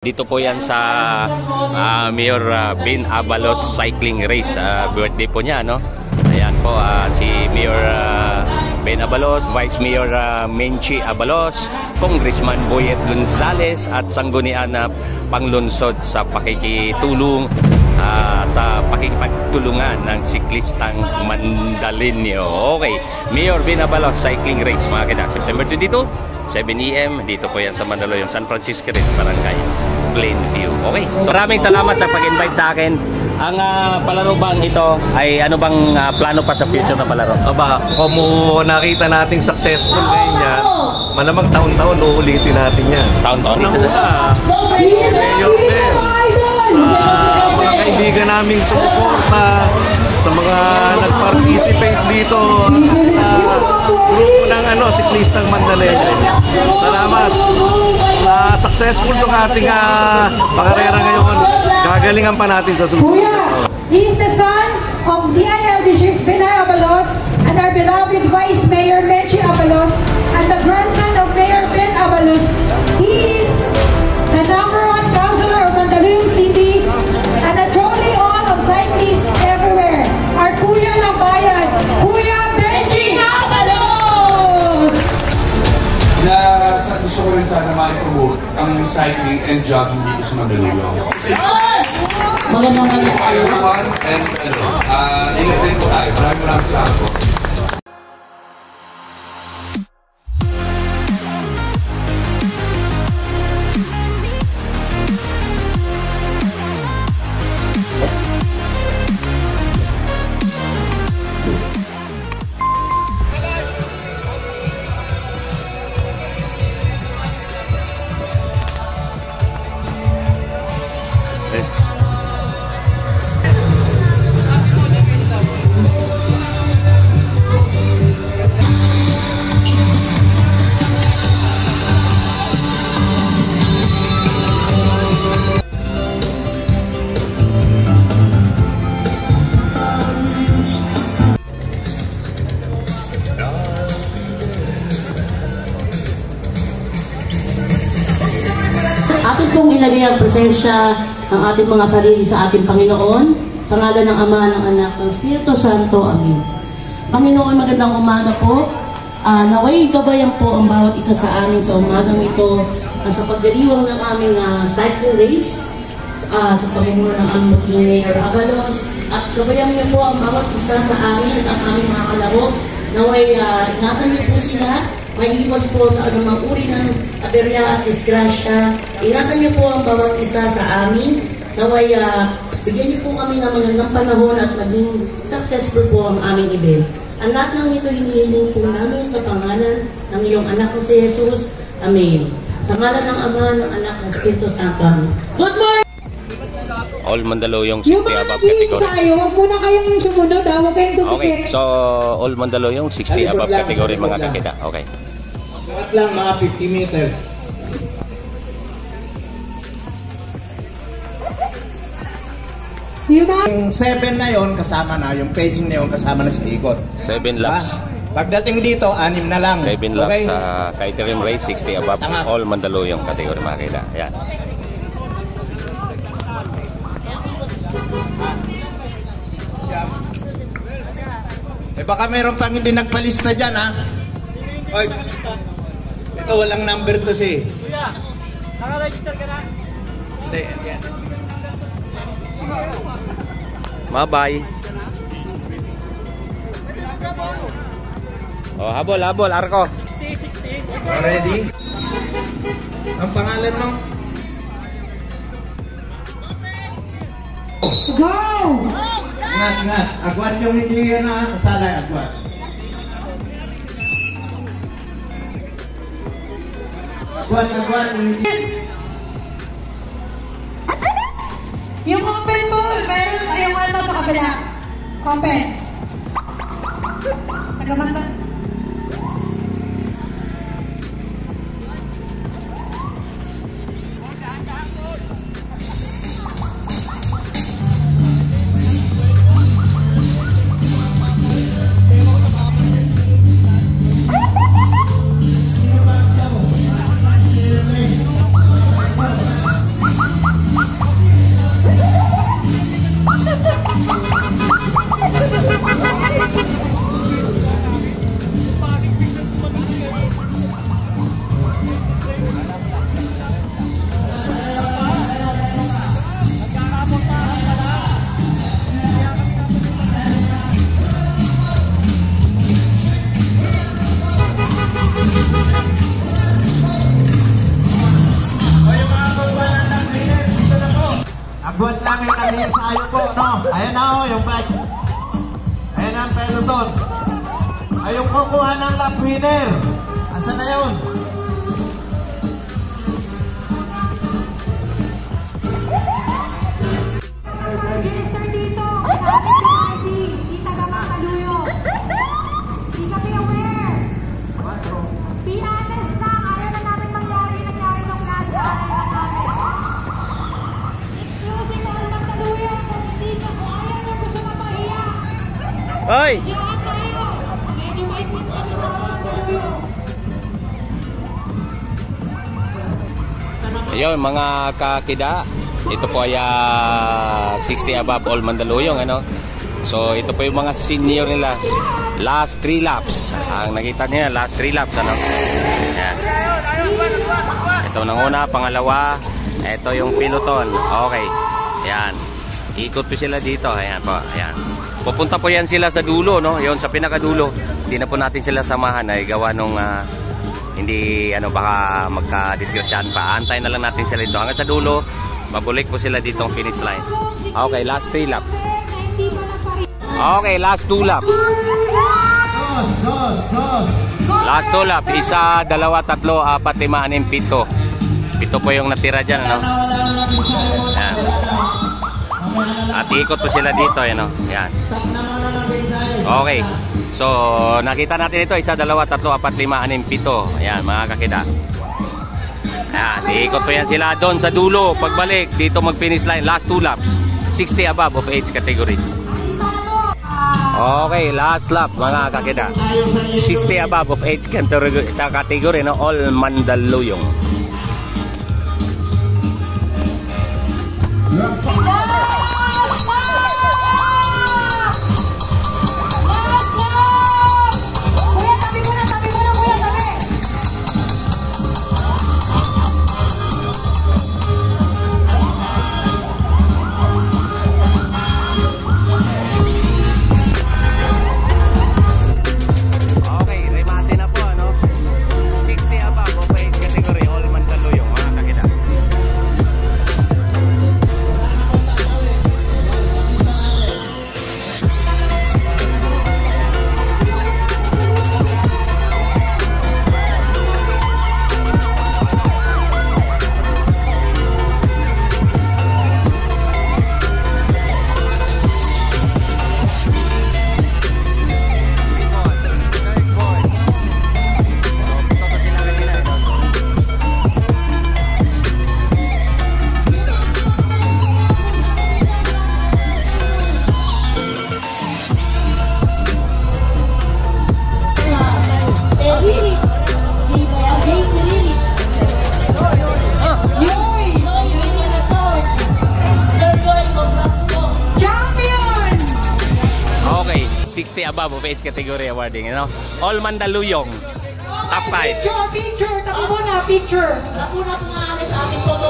Dito po yan sa Mayor Ben Abalos Cycling Race. Birthday po niya, no? Ayan po, si Mayor Ben Abalos, Vice Mayor Menchi Abalos, Congressman Boyet Gonzales at sanggunian na panglunsod sa pakikitulong sa pakikipagtulungan ng siklistang Mandalinyo. Okay, Mayor Ben Abalos Cycling Race, mga kina, September 22, 7 AM, dito po yan sa Mandaluyong, San Francisco rin, Barangay Plainview. Okay, so maraming salamat sa pag-invite sa akin. Ang palaro bang ito ay ano bang plano pa sa future na palaro? Aba, kung nakita nating successful ngayon yan, malamang taon-taon uulitin natin yan. Taon-taon ito na. Mayor Ben, sa mga kaibigan naming sumuporta, sa mga nag-participate dito sa grupo ng siklistang Mandalinyo. Salamat. Successful itong ating pakarera ngayon. Gagalingan pa natin sa susunod. He is the son of DILG Chief Ben Abalos and our beloved Vice Mayor Menchi Abalos and the grandson of Mayor Ben Abalos. He is the #1 councilor of Mandaluyong City and a trolley all of cyclists everywhere. Our Kuya ng Bayan, Kuya Menchi Abalos! Gusto ko rin sana ma-promote ang cycling and jogging dito sa Mandaluyong. Magandang everyone and ingat din po tayo. Maraming salamat po. Atin pong ilagay ang presensya ng ating mga sarili sa ating Panginoon, sa ngalan ng Ama, ng Anak, ng Espiritu Santo. Amen. Panginoon, magandang umaga po. Naway gabayan po ang bawat isa sa amin sa umagang ito sa pagdiriwang ng aming cycling race sa pamumuno ng aming Mayor Abalos. At gabayan niyo po ang bawat isa sa amin at ang aming mga kalaro. Naway ingatan niyo po sila. May iwas po sa anumang uri ng aberya at disgrasya. Ingatan niyo po ang bawat isa sa amin. Naway, bigyan niyo po kami ng magandang panahon at maging successful po ang aming event. Ang lahat ng ito hinihiling po namin sa pangalan ng iyong anak ko si Jesus. Amen. Sa ngalan ng Ama, ng Anak, ng Espiritu Santo. Amen. Good morning! All Mandaluyong 60 above category. Huwag muna kayong sumunod, huwag kayong tumikit. Okay, so all Mandaluyong 60 above category mga kakita. Okay. Lahat lang mga 50 meters. Yung 7 na yon kasama na, yung pacing na yon kasama na sa ikot. 7 laps. Pagdating dito, 6 na lang. 7 laps okay? sa Criterium Race 60 above all Mandaluyong category mga kakita. Ayan. Baka meron pang hindi nagpalista dyan, ha? Oy, ito walang number to si. Kuya, naka-register ka na? Hindi, yan. Bye-bye. Oh, habol, Arko. 60. Ready? Ang pangalan mo? Go! Ingat. Agwat yung hindi na kasalay, agwat. Agwat. Yung open pool, meron yung sa kabila. Open. Nagamanda. buwan lang yung nag-iisayo po, no? Ayan na o, yung batch. Ayan ang peloton. Ay, yung kukuha ng lap winner. Asa na yun? Register dito. Sabi si ID. Di taga Makaluyo. Di kami aware. Be honest lang. Ayaw na namin nangyari nung last na ayaw namin. Exclusive all Makaluyo. Kung hindi ka mo, ayaw na gusto mapahiya. Hoy! Diyan tayo. Medyo waiting kami sa Makaluyo. Ayun, mga kakida. Ito po ay 60 above all Mandaluyong, ano. So ito po yung mga senior nila. Last 3 laps. Ang nakita niya, last 3 laps, ano. Ayan. Ito nang una, pangalawa. Ito yung peloton. Okay. Ayan. Ikot po sila dito. Ayan po. Ayan. Pupunta po yan sila sa dulo, no. Yun, sa pinakadulo. Hindi na po natin sila samahan ay gawa nung hindi, ano, baka magka-disgrasyan pa. Antayin na lang natin sila dito. Hanggang sa dulo, mabulik po sila dito ang finish line. Okay, last 3 laps. Okay, last 2 laps. Last 2 laps. 1, 2, 3, 4, 5, 6, 7. 7 po yung natira dyan, ano? Ayan. At ikot po sila dito, ano? Ayan. Okay. So, nakita natin ito. 1, 2, 3, 4, 5, 6, 7. Ayan, mga kakida. Ayan, iikot po yan sila doon sa dulo. Pagbalik, dito mag-finish line. Last 2 laps. 60 above of age category. Okay, last lap, mga kakida. 60 above of age category, no? All Mandaluyong. Okay, 60 above of age category awarding, you know? All Mandaluyong. Top 5. Picture! Tapo muna, picture! Wala po na po nga sa ating photo